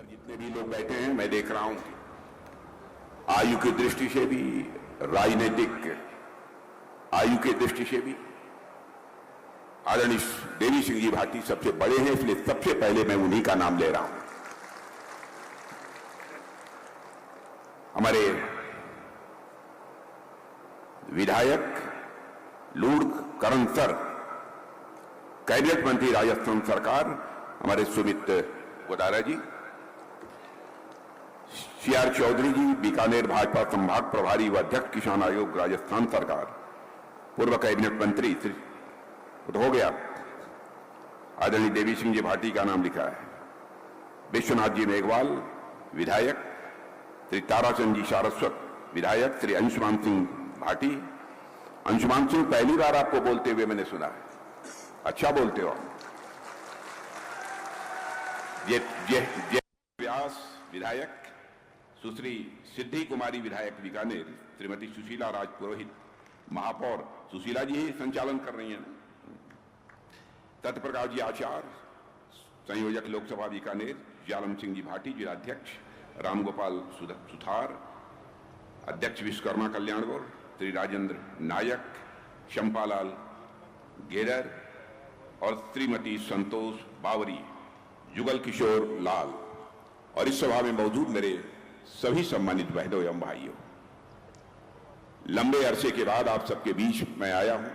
जितने भी लोग बैठे हैं, मैं देख रहा हूं आयु की दृष्टि से भी, राजनीतिक आयु की दृष्टि से भी आदरणीय देवी सिंह जी भाटी सबसे बड़े हैं, इसलिए सबसे पहले मैं उन्हीं का नाम ले रहा हूं। हमारे विधायक लूर्ड करण सर, कैबिनेट मंत्री राजस्थान सरकार, हमारे सुमित गोदारा जी, सीआर चौधरी जी, बीकानेर भाजपा संभाग प्रभारी व अध्यक्ष किसान आयोग राजस्थान सरकार, पूर्व कैबिनेट मंत्री श्री हो गया आदरणीय देवी सिंह जी भाटी का नाम लिखा है, विश्वनाथ जी मेघवाल विधायक, श्री ताराचंद जी सारस्वत विधायक, श्री अंशुमान सिंह भाटी। अंशुमान सिंह पहली बार आपको बोलते हुए मैंने सुना है, अच्छा बोलते हो। व्यास विधायक, सुश्री सिद्धि कुमारी विधायक बीकानेर, श्रीमती सुशीला राज पुरोहित महापौर, सुशीला जी ही संचालन कर रही हैं, सत्यप्रकाश जी आचार्य संयोजक लोकसभा बीकानेर, जालम सिंह जी भाटी जिलाध्यक्ष, रामगोपाल सुथार अध्यक्ष विश्वकर्मा कल्याण बोर्ड, श्री राजेंद्र नायक, शंपालाल गेरर और श्रीमती संतोष बावरी, जुगल किशोर लाल और इस सभा में मौजूद मेरे सभी सम्मानित बहनों एवं भाइयों, लंबे अरसे के बाद आप सबके बीच मैं आया हूं।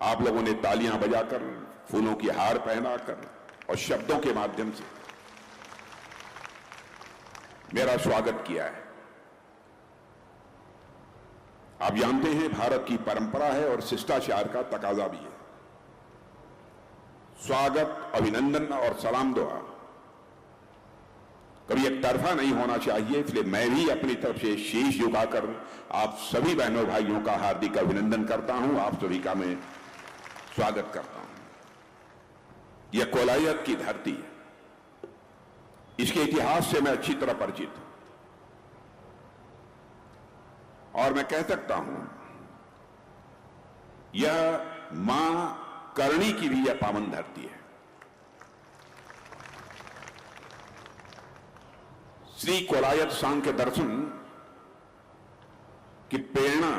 आप लोगों ने तालियां बजाकर, फूलों की हार पहनाकर और शब्दों के माध्यम से मेरा स्वागत किया है। आप जानते हैं भारत की परंपरा है और शिष्टाचार का तकाजा भी है। स्वागत, अभिनंदन और सलाम दुआ कभी एक तरफा नहीं होना चाहिए, इसलिए मैं भी अपनी तरफ से शीश झुकाकर आप सभी बहनों भाइयों का हार्दिक अभिनंदन करता हूं, आप सभी का मैं स्वागत करता हूं। यह कोलायत की धरती है, इसके इतिहास से मैं अच्छी तरह परिचित हूं और मैं कह सकता हूं यह मां करणी की भी यह पावन धरती है। श्री कोलायत सांख्य दर्शन की प्रेरणा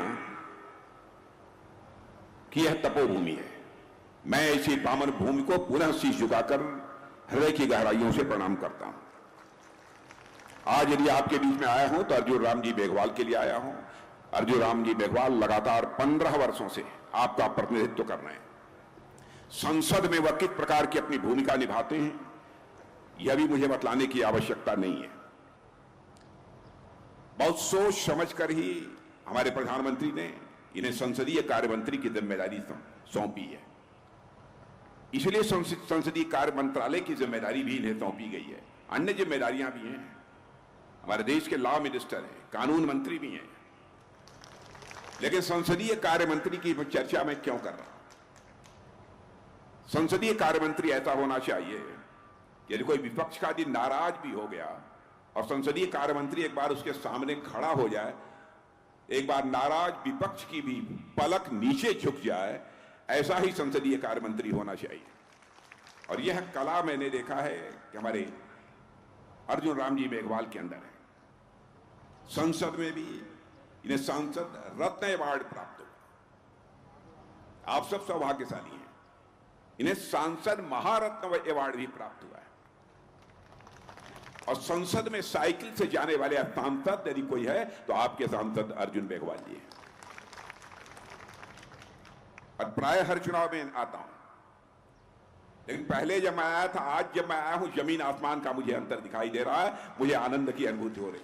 की यह तपोभूमि है। मैं ऐसी पावन भूमि को पुनः शीश झुकाकर हृदय की गहराइयों से प्रणाम करता हूं। आज यदि आपके बीच में आया हूं तो अर्जुन राम जी मेघवाल के लिए आया हूं। अर्जुन राम जी मेघवाल लगातार 15 वर्षों से आपका प्रतिनिधित्व कर रहे हैं। संसद में वह किस प्रकार की अपनी भूमिका निभाते हैं यह भी मुझे बतलाने की आवश्यकता नहीं है। बहुत सोच समझकर ही हमारे प्रधानमंत्री ने इन्हें संसदीय कार्य मंत्री की जिम्मेदारी सौंपी है, इसलिए संसदीय कार्य मंत्रालय की जिम्मेदारी भी इन्हें सौंपी गई है। अन्य जिम्मेदारियां भी हैं, हमारे देश के लॉ मिनिस्टर हैं, कानून मंत्री भी हैं, लेकिन संसदीय कार्य मंत्री की चर्चा मैं क्यों कर रहा हूं? संसदीय कार्य मंत्री ऐसा होना चाहिए यदि कोई विपक्ष का यदि नाराज भी हो गया और संसदीय कार्य मंत्री एक बार उसके सामने खड़ा हो जाए, एक बार नाराज विपक्ष की भी पलक नीचे झुक जाए, ऐसा ही संसदीय कार्य मंत्री होना चाहिए। और यह कला मैंने देखा है कि हमारे अर्जुन राम जी मेघवाल के अंदर है। संसद में भी इन्हें सांसद रत्न अवार्ड प्राप्त हुआ, आप सब सौभाग्यशाली हैं। इन्हें सांसद महारत्न अवार्ड भी प्राप्त हुआ है और संसद में साइकिल से जाने वाले सांसद यदि कोई है तो आपके सांसद अर्जुन मेघवाल जी हैं। और प्राय हर चुनाव में आता हूं, लेकिन पहले जब मैं आया था, आज जब मैं आया हूं, जमीन आसमान का मुझे अंतर दिखाई दे रहा है, मुझे आनंद की अनुभूति हो रही।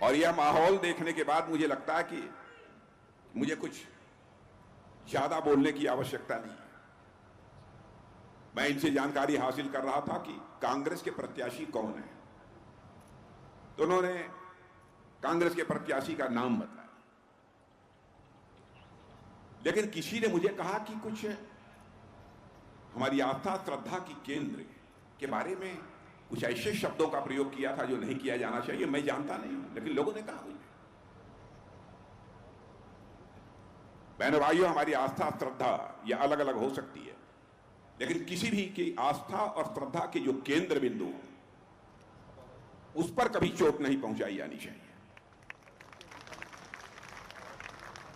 और यह माहौल देखने के बाद मुझे लगता है कि मुझे कुछ ज्यादा बोलने की आवश्यकता नहीं है। मैं इनसे जानकारी हासिल कर रहा था कि कांग्रेस के प्रत्याशी कौन है, तो उन्होंने कांग्रेस के प्रत्याशी का नाम बताया, लेकिन किसी ने मुझे कहा कि कुछ हमारी आस्था श्रद्धा की केंद्र के बारे में कुछ ऐसे शब्दों का प्रयोग किया था जो नहीं किया जाना चाहिए। मैं जानता नहीं हूं, लेकिन लोगों ने कहा मुझे। बहनों भाइयों, हमारी आस्था श्रद्धा यह अलग अलग हो सकती है, लेकिन किसी भी की आस्था और श्रद्धा के जो केंद्र बिंदु उस पर कभी चोट नहीं पहुंचाई जानी चाहिए।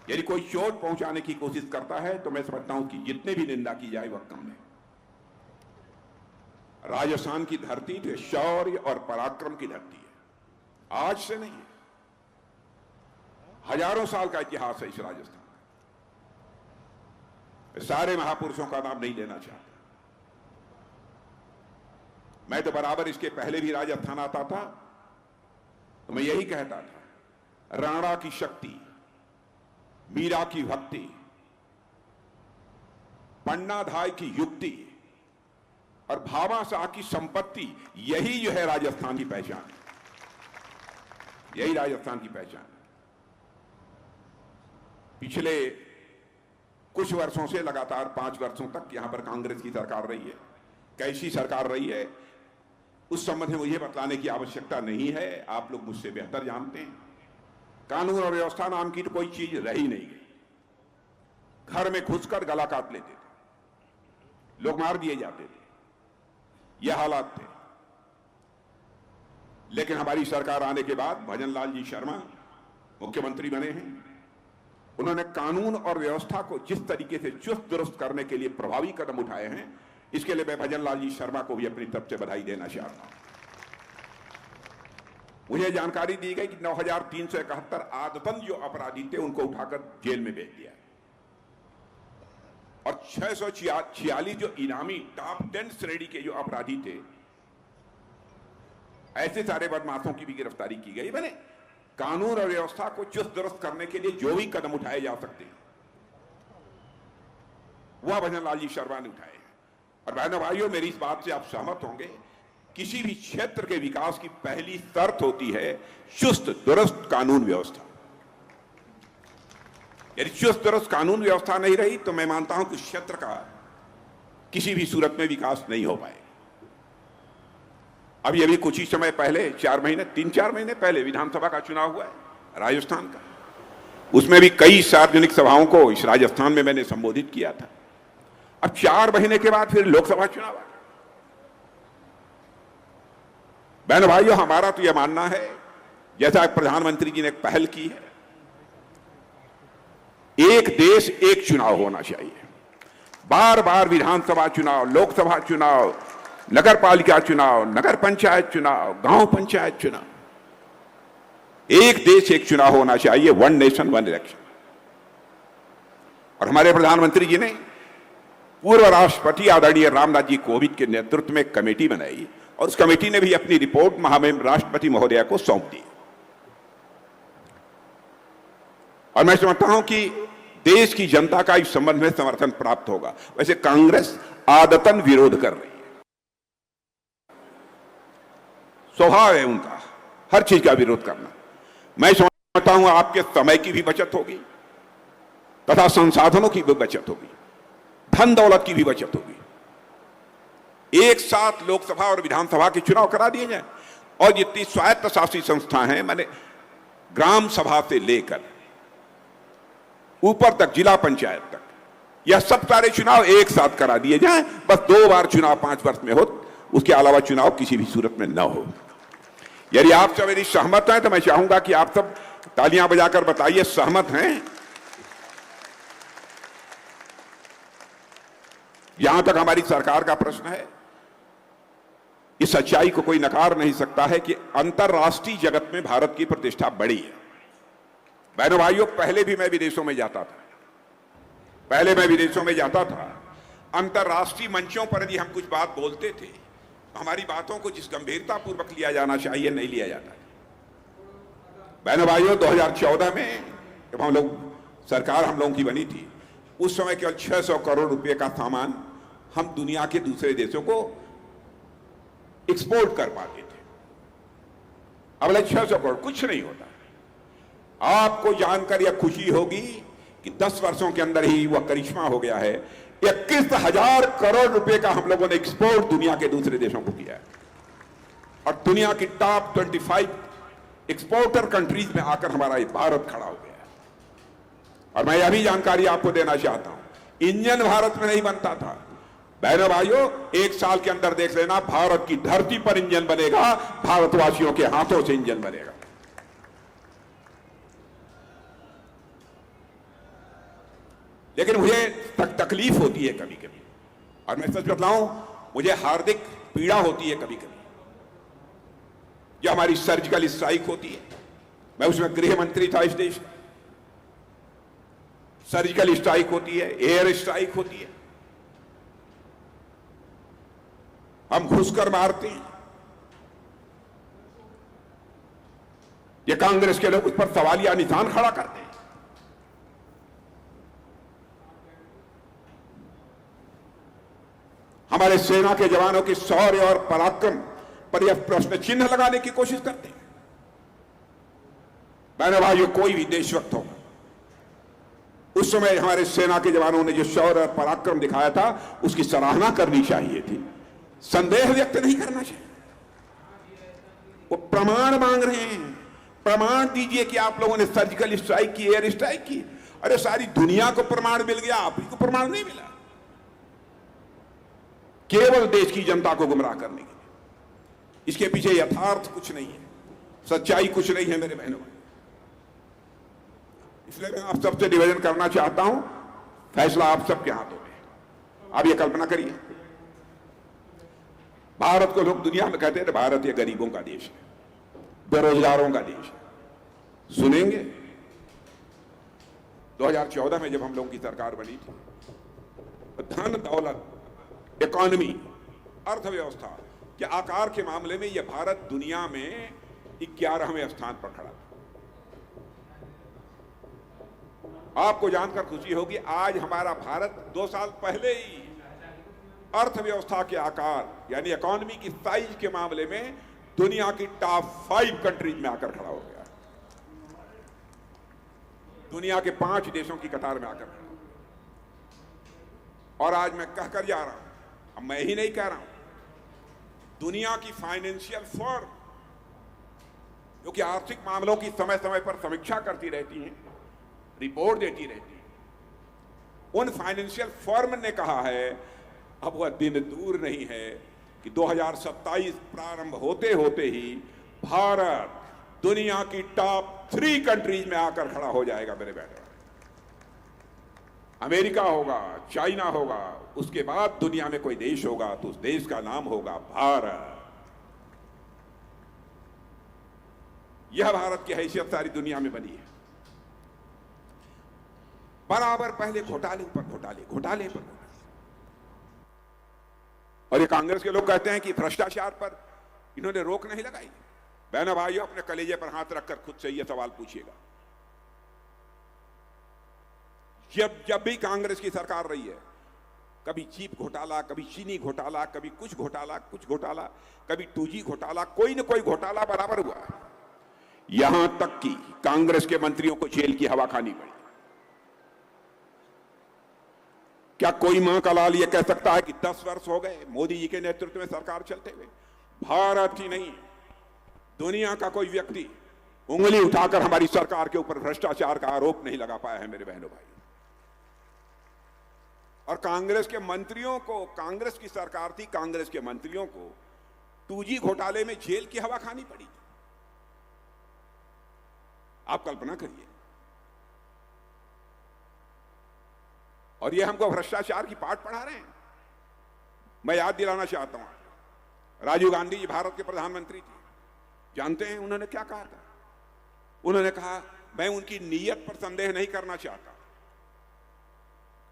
यदि कोई चोट पहुंचाने की कोशिश करता है तो मैं समझता हूं कि जितने भी निंदा की जाए वह कम है। राजस्थान की धरती तो शौर्य और पराक्रम की धरती है, आज से नहीं है, हजारों साल का इतिहास है इस राजस्थान का। सारे महापुरुषों का नाम नहीं लेना चाहता, मैं तो बराबर इसके पहले भी राजस्थान आता था तो मैं यही कहता था, राणा की शक्ति, मीरा की भक्ति, पन्नाधाय की युक्ति और भाभा शाह की संपत्ति, यही जो है राजस्थान की पहचान है, यही राजस्थान की पहचान है। पिछले कुछ वर्षों से लगातार 5 वर्षों तक यहां पर कांग्रेस की सरकार रही है। कैसी सरकार रही है उस संबंध में मुझे बतलाने की आवश्यकता नहीं है, आप लोग मुझसे बेहतर जानते हैं। कानून और व्यवस्था नाम की तो कोई चीज रही नहीं गई। घर में घुसकर गला काट लेते थे, लोग मार दिए जाते थे, यह हालात थे। लेकिन हमारी सरकार आने के बाद भजन लाल जी शर्मा मुख्यमंत्री बने हैं। उन्होंने कानून और व्यवस्था को जिस तरीके से चुस्त दुरुस्त करने के लिए प्रभावी कदम उठाए हैं, इसके लिए मैं भजन लाल जी शर्मा को भी अपनी तरफ से बधाई देना चाहता हूं। मुझे जानकारी दी गई कि 9,371 आदतन जो अपराधी थे उनको उठाकर जेल में भेज दिया और 646 जो इनामी टॉप 10 श्रेणी के जो अपराधी थे, ऐसे सारे बदमाशों की भी गिरफ्तारी की गई। मैंने कानून और व्यवस्था को चुस्त दुरुस्त करने के लिए जो भी कदम उठाए जा सकते हैं वह भजन लाल जी शर्मा ने उठाए। और बहनों भाइयों, मेरी इस बात से आप सहमत होंगे, किसी भी क्षेत्र के विकास की पहली शर्त होती है चुस्त दुरुस्त कानून व्यवस्था। यदि चुस्त दुरुस्त कानून व्यवस्था नहीं रही तो मैं मानता हूं कि क्षेत्र का किसी भी सूरत में विकास नहीं हो पाएगा। अभी कुछ ही समय पहले 3-4 महीने पहले विधानसभा का चुनाव हुआ है राजस्थान का। उसमें भी कई सार्वजनिक सभाओं को इस राजस्थान में मैंने संबोधित किया था। अब 4 महीने के बाद फिर लोकसभा चुनाव आ गया। बहनों भाइयों, हमारा तो यह मानना है, जैसा प्रधानमंत्री जी ने एक पहल की है, एक देश एक चुनाव होना चाहिए। बार बार विधानसभा चुनाव, लोकसभा चुनाव, नगर पालिका चुनाव, नगर पंचायत चुनाव, गांव पंचायत चुनाव, एक देश एक चुनाव होना चाहिए, वन नेशन वन इलेक्शन। और हमारे प्रधानमंत्री जी ने पूर्व राष्ट्रपति आदरणीय रामनाथ जी कोविंद के नेतृत्व में एक कमेटी बनाई और उस कमेटी ने भी अपनी रिपोर्ट महामहिम राष्ट्रपति महोदया को सौंप दी। और मैं समझता हूं कि देश की जनता का इस संबंध में समर्थन प्राप्त होगा। वैसे कांग्रेस आदतन विरोध कर रही है, स्वभाव है उनका हर चीज का विरोध करना। मैं समझता हूं आपके समय की भी बचत होगी तथा संसाधनों की भी बचत होगी, धन दौलत की भी बचत होगी। एक साथ लोकसभा और विधानसभा के चुनाव करा दिए जाए और जितनी स्वायत्त शासी संस्था हैं, मैंने ग्राम सभा से लेकर ऊपर तक जिला पंचायत तक, यह सब सारे चुनाव एक साथ करा दिए जाएं। बस 2 बार चुनाव 5 वर्ष में हो, उसके अलावा चुनाव किसी भी सूरत में न हो। यदि आप सब यदि सहमत हैं तो मैं चाहूंगा कि आप सब तालियां बजाकर बताइए सहमत हैं। यहां तक हमारी सरकार का प्रश्न है, इस सच्चाई को कोई नकार नहीं सकता है कि अंतरराष्ट्रीय जगत में भारत की प्रतिष्ठा बढ़ी है। बहनों भाइयों, पहले भी मैं विदेशों में जाता था, अंतरराष्ट्रीय मंचों पर यदि हम कुछ बात बोलते थे, हमारी बातों को जिस गंभीरता पूर्वक लिया जाना चाहिए नहीं लिया जाता। बहनों भाइयों, 2014 में जब हम लोगों की बनी थी, उस समय केवल 600 करोड़ रुपए का सामान हम दुनिया के दूसरे देशों को एक्सपोर्ट कर पाते थे। अब 600 करोड़ कुछ नहीं होता। आपको जानकर यह खुशी होगी कि 10 वर्षों के अंदर ही वह करिश्मा हो गया है, 21,000 करोड़ रुपए का हम लोगों ने एक्सपोर्ट दुनिया के दूसरे देशों को किया है और दुनिया की टॉप 25 एक्सपोर्टर कंट्रीज में आकर हमारा ये भारत खड़ा हो गया है। और मैं यह भी जानकारी आपको देना चाहता हूं, इंजन भारत में नहीं बनता था, बहनों भाइयों, एक साल के अंदर देख लेना, भारत की धरती पर इंजन बनेगा, भारतवासियों के हाथों से इंजन बनेगा। लेकिन मुझे तकलीफ होती है कभी कभी, और मैं सच बताऊं, मुझे हार्दिक पीड़ा होती है कभी कभी। जो हमारी सर्जिकल स्ट्राइक होती है, मैं उसमें गृह मंत्री था इस देश का। सर्जिकल स्ट्राइक होती है, एयर स्ट्राइक होती है, हम घुसकर मारते हैं। ये कांग्रेस के लोग उस पर सवालिया निशान खड़ा करते हैं। हमारे सेना के जवानों की शौर्य और पराक्रम पर यह प्रश्न चिन्ह लगाने की कोशिश करते हैं। बहनों भाइयों, कोई भी देशभक्त होगा, उस समय हमारे सेना के जवानों ने जो शौर्य और पराक्रम दिखाया था, उसकी सराहना करनी चाहिए थी, संदेह व्यक्त नहीं करना चाहिए। वो प्रमाण मांग रहे हैं, प्रमाण दीजिए कि आप लोगों ने सर्जिकल स्ट्राइक की, एयर स्ट्राइक की। अरे सारी दुनिया को प्रमाण मिल गया, आप ही को प्रमाण नहीं मिला। केवल देश की जनता को गुमराह करने के लिए। इसके पीछे यथार्थ कुछ नहीं है, सच्चाई कुछ नहीं है मेरे बहनों। इसलिए मैं आप सबसे निवेदन करना चाहता हूं, फैसला आप सबके हाथों में। आप ये कल्पना करिए, भारत को लोग दुनिया में कहते हैं भारत ये गरीबों का देश है, बेरोजगारों का देश है। सुनेंगे 2014 में जब हम लोगों की सरकार बनी थी, धन दौलत, इकोनॉमी, अर्थव्यवस्था के आकार के मामले में यह भारत दुनिया में 11वें स्थान पर खड़ा था। आपको जानकर खुशी होगी, आज हमारा भारत 2 साल पहले ही अर्थव्यवस्था के आकार यानी इकोनॉमी की साइज के मामले में दुनिया की टॉप 5 कंट्रीज में आकर खड़ा हो गया। दुनिया के 5 देशों की कतार में आकर खड़ा। और आज मैं कहकर जा रहा हूं, अब मैं ही नहीं कह रहा हूं, दुनिया की फाइनेंशियल फर्म जो कि आर्थिक मामलों की समय समय पर समीक्षा करती रहती हैं, रिपोर्ट देती रहती हैं, उन फाइनेंशियल फर्म ने कहा है अब वह दिन दूर नहीं है कि 2027 प्रारंभ होते होते ही भारत दुनिया की टॉप 3 कंट्रीज में आकर खड़ा हो जाएगा मेरे बेटे। अमेरिका होगा, चाइना होगा, उसके बाद दुनिया में कोई देश होगा तो उस देश का नाम होगा भारत। यह भारत की हैसियत सारी दुनिया में बनी है। बराबर पहले घोटाले पर घोटाले, घोटाले पर घोटाले। और ये कांग्रेस के लोग कहते हैं कि भ्रष्टाचार पर इन्होंने रोक नहीं लगाई। बहनों भाइयों, अपने कलेजे पर हाथ रखकर खुद से यह सवाल पूछिएगा, जब भी कांग्रेस की सरकार रही है, कभी चीप घोटाला, कभी चीनी घोटाला, कभी कुछ घोटाला, कभी 2G घोटाला, कोई न कोई घोटाला बराबर हुआ। यहां तक कि कांग्रेस के मंत्रियों को जेल की हवा खानी पड़ी। क्या कोई मां का लाल यह कह सकता है कि 10 वर्ष हो गए मोदी जी के नेतृत्व में सरकार चलते हुए, भारत ही नहीं दुनिया का कोई व्यक्ति उंगली उठाकर हमारी सरकार के ऊपर भ्रष्टाचार का आरोप नहीं लगा पाया है मेरे बहनों भाई। और कांग्रेस के मंत्रियों को, कांग्रेस की सरकार थी, कांग्रेस के मंत्रियों को 2G घोटाले में जेल की हवा खानी पड़ी। आप कल्पना करिए। और ये हमको भ्रष्टाचार की पाठ पढ़ा रहे हैं। मैं याद दिलाना चाहता हूं, राजीव गांधी जी भारत के प्रधानमंत्री थे। जानते हैं उन्होंने क्या कहा था? उन्होंने कहा, मैं उनकी नीयत पर संदेह नहीं करना चाहता,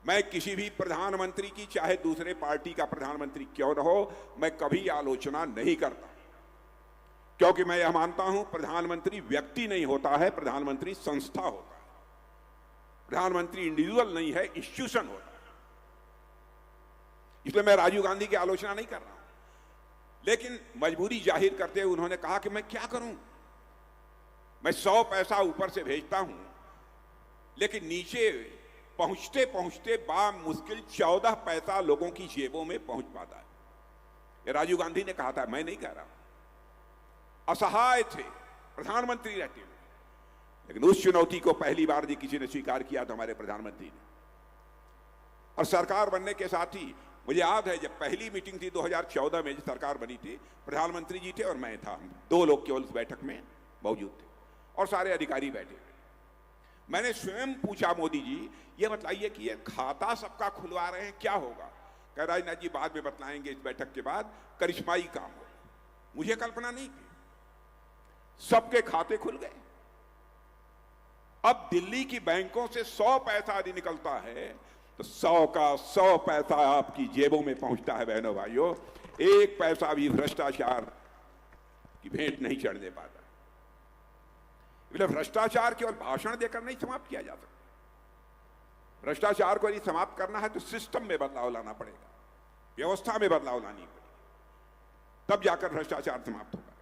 मैं किसी भी प्रधानमंत्री की, चाहे दूसरे पार्टी का प्रधानमंत्री क्यों न हो, मैं कभी आलोचना नहीं करता, क्योंकि मैं यह मानता हूं प्रधानमंत्री व्यक्ति नहीं होता है, प्रधानमंत्री संस्था होता है। प्रधानमंत्री इंडिविजुअल नहीं है, इंस्टीट्यूशन होता है। इसलिए मैं राजीव गांधी की आलोचना नहीं कर रहा हूं, लेकिन मजबूरी जाहिर करते हुए उन्होंने कहा कि मैं क्या करूं, मैं 100 पैसा ऊपर से भेजता हूं, लेकिन नीचे पहुंचते पहुंचते मुश्किल 14 पैसा लोगों की जेबों में पहुंच पाता है। ये राजीव गांधी ने कहा था, मैं नहीं कह रहा। असहाय थे प्रधानमंत्री रहते हुए, लेकिन उस चुनौती को पहली बार किसी ने स्वीकार किया तो हमारे प्रधानमंत्री ने। और सरकार बनने के साथ ही मुझे याद है जब पहली मीटिंग थी 2014 में, जो सरकार बनी थी, प्रधानमंत्री जी थे और मैं था, हम दो लोग केवल उस बैठक में मौजूद थे और सारे अधिकारी बैठे थे। मैंने स्वयं पूछा, मोदी जी ये बताइए कि ये खाता सबका खुलवा रहे हैं, क्या होगा? कह राजनाथ जी बाद में बतलाएंगे, इस बैठक के बाद करिश्माई काम हो। मुझे कल्पना नहीं थी, सबके खाते खुल गए। अब दिल्ली की बैंकों से 100 पैसा यदि निकलता है तो 100 का 100 पैसा आपकी जेबों में पहुंचता है। बहनों भाइयों, एक पैसा भी भ्रष्टाचार की भेंट नहीं चढ़ने पाता। भ्रष्टाचार केवल भाषण देकर नहीं समाप्त किया जा सकता। भ्रष्टाचार को यदि समाप्त करना है तो सिस्टम में बदलाव लाना पड़ेगा, व्यवस्था में बदलाव लानी पड़ेगी, तब जाकर भ्रष्टाचार समाप्त होगा।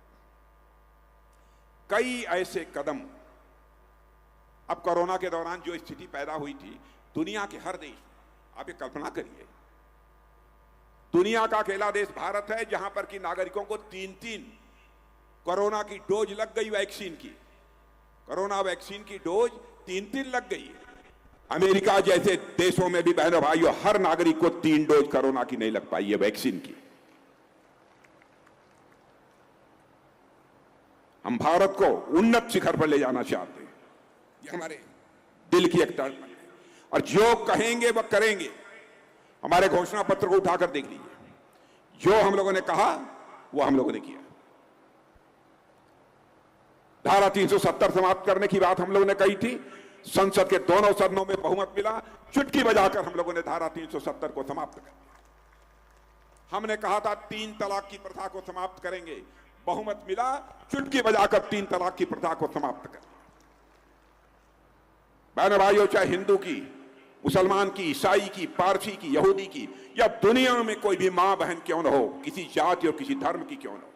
कई ऐसे कदम, अब कोरोना के दौरान जो स्थिति पैदा हुई थी दुनिया के हर देश, आप ये कल्पना करिए, दुनिया का अकेला देश भारत है जहां पर कि नागरिकों को 3-3 कोरोना की डोज लग गई, वैक्सीन की, कोरोना वैक्सीन की डोज 3-3 लग गई है। अमेरिका जैसे देशों में भी बहनों भाइयों हर नागरिक को 3 डोज कोरोना की नहीं लग पाई है, वैक्सीन की। हम भारत को उन्नत शिखर पर ले जाना चाहते हैं, ये हमारे दिल की एक तड़प है, और जो कहेंगे वह करेंगे। हमारे घोषणा पत्र को उठाकर देख लीजिए, जो हम लोगों ने कहा वो हम लोगों ने किया। धारा 370 समाप्त करने की बात हम लोगों ने कही थी, संसद के दोनों सदनों में बहुमत मिला, चुटकी बजाकर हम लोगों ने धारा 370 को समाप्त कर दिया। हमने कहा था 3 तलाक की प्रथा को समाप्त करेंगे, बहुमत मिला, चुटकी बजाकर 3 तलाक की प्रथा को समाप्त कर दिया। बहनों भाइयों, चाहे हिंदू की, मुसलमान की, ईसाई की, पारसी की, यहूदी की, या दुनिया में कोई भी मां बहन क्यों न हो, किसी जाति और किसी धर्म की क्यों न हो,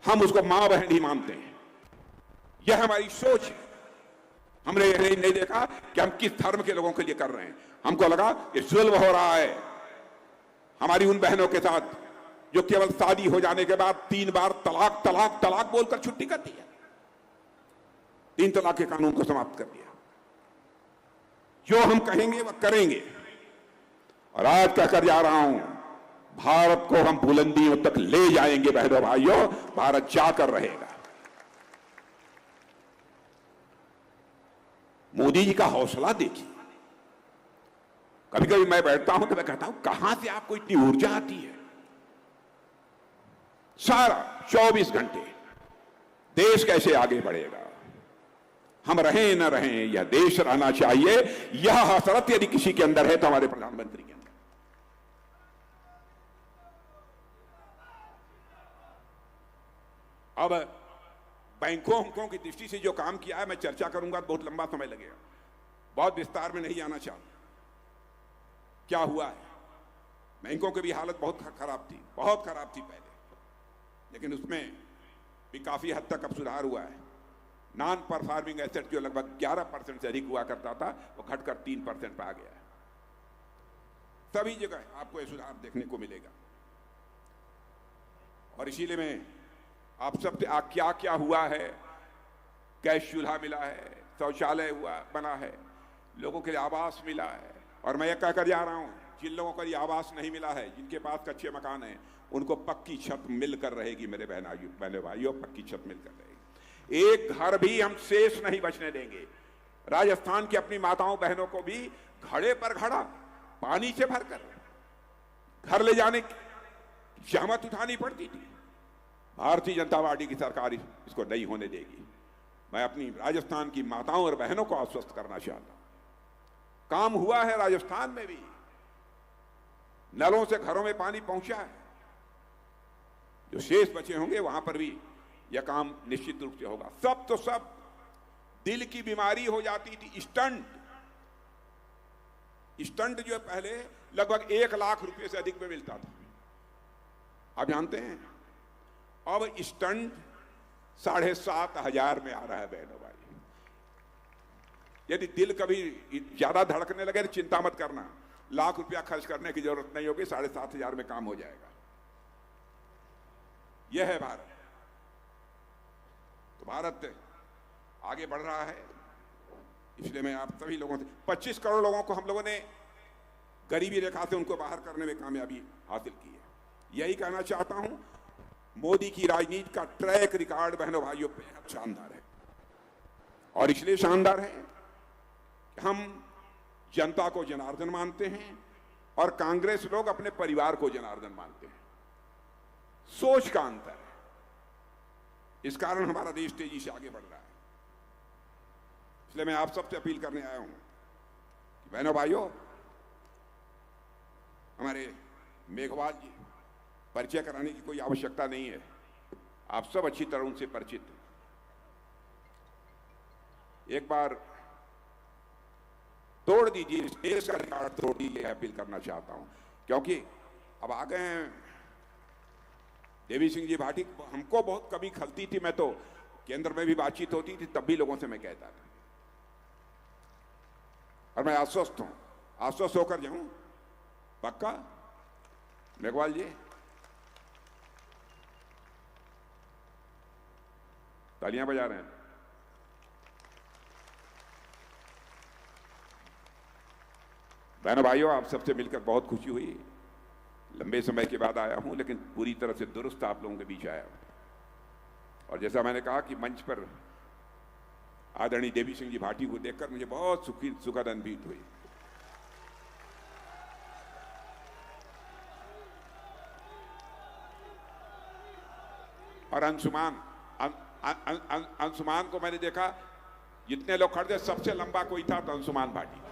हम उसको मां बहन ही मानते हैं। यह हमारी सोच है। हमने यह नहीं देखा कि हम किस धर्म के लोगों के लिए कर रहे हैं। हमको लगा कि जुल्म हो रहा है हमारी उन बहनों के साथ जो केवल शादी हो जाने के बाद 3 बार तलाक तलाक तलाक बोलकर छुट्टी कर दी है। 3 तलाक के कानून को समाप्त कर दिया। जो हम कहेंगे वह करेंगे, और आज कहकर जा रहा हूं, भारत को हम बुलंदियों तक ले जाएंगे। बहनों भाइयों, भारत जाकर रहेगा। मोदी जी का हौसला देखिए। कभी कभी मैं बैठता हूं तो मैं कहता हूं, कहां से आपको इतनी ऊर्जा आती है? सारा 24 घंटे देश कैसे आगे बढ़ेगा, हम रहें न रहें, यह देश रहना चाहिए। यह हसरत यदि किसी के अंदर है तो हमारे प्रधानमंत्री के अंदर। अब बैंकों की दृष्टि से जो काम किया है मैं चर्चा करूंगा तो बहुत लंबा समय लगेगा, बहुत विस्तार में नहीं जाना चाहूंगा। क्या हुआ है, बैंकों की भी हालत बहुत खराब थी, बहुत खराब थी पहले, लेकिन उसमें भी काफी हद तक अब सुधार हुआ है। नॉन परफॉर्मिंग एसेट जो लगभग 11% से अधिक हुआ करता था, वो घटकर 3% पर आ गया है। सभी जगह आपको यह सुधार देखने को मिलेगा। और इसीलिए मैं आप सबसे क्या क्या हुआ है, गैस चूल्हा मिला है, शौचालय हुआ बना है, लोगों के लिए आवास मिला है। और मैं ये कहकर जा रहा हूं, जिन लोगों को ये आवास नहीं मिला है, जिनके पास कच्चे मकान हैं, उनको पक्की छत मिलकर रहेगी। मेरे बहनों भाइयों, पक्की छत मिलकर रहेगी। एक घर भी हम शेष नहीं बचने देंगे। राजस्थान की अपनी माताओं बहनों को भी घड़े पर घड़ा पानी से भरकर घर ले जाने की जहमत उठानी पड़ती थी। भारतीय जनता पार्टी की सरकार इसको नहीं होने देगी। मैं अपनी राजस्थान की माताओं और बहनों को आश्वस्त करना चाहता हूं, काम हुआ है राजस्थान में भी, नलों से घरों में पानी पहुंचा है। जो शेष बचे होंगे वहां पर भी यह काम निश्चित रूप से होगा। सब तो सब, दिल की बीमारी हो जाती थी, स्टंट जो पहले लगभग 1 लाख रुपए से अधिक में मिलता था, आप जानते हैं अब स्टंट 7,500 में आ रहा है। बहनों भाई, यदि दिल कभी ज्यादा धड़कने लगे तो चिंता मत करना, लाख रुपया खर्च करने की जरूरत नहीं होगी, 7,500 में काम हो जाएगा। यह है भारत। तो भारत आगे बढ़ रहा है। इसलिए मैं आप सभी लोगों से, 25 करोड़ लोगों को हम लोगों ने गरीबी रेखा से उनको बाहर करने में कामयाबी हासिल की है। यही कहना चाहता हूं, मोदी की राजनीति का ट्रैक रिकॉर्ड बहनों भाइयों बेहद शानदार है, और इसलिए शानदार है कि हम जनता को जनार्दन मानते हैं और कांग्रेस लोग अपने परिवार को जनार्दन मानते हैं। सोच का अंतर है, इस कारण हमारा देश तेजी से आगे बढ़ रहा है। इसलिए मैं आप सबसे अपील करने आया हूं कि बहनों भाइयों, हमारे मेघवाल जी, परिचय कराने की कोई आवश्यकता नहीं है, आप सब अच्छी तरह उनसे परिचित हैं। एक बार तोड़ दीजिए, देश का रिकॉर्ड तोड़ दीजिए, अपील करना चाहता हूं, क्योंकि अब आ गए हैं देवी सिंह जी भाटी। हमको बहुत कमी खलती थी, मैं तो केंद्र में भी बातचीत होती थी तब भी लोगों से मैं कहता था, और मैं आश्वस्त हूं, आश्वस्त होकर जाऊं पक्का। मेघवाल जी, तालियां बजा रहे हैं। बहनों भाइयों, आप सबसे मिलकर बहुत खुशी हुई। लंबे समय के बाद आया हूं, लेकिन पूरी तरह से दुरुस्त आप लोगों के बीच आया हूं। और जैसा मैंने कहा कि मंच पर आदरणीय देवी सिंह जी भाटी को देखकर मुझे बहुत सुखद अनुभूति हुई। और अंशुमान को मैंने देखा, जितने लोग खड़े थे सबसे लंबा कोई था तो अंशुमान भाटी।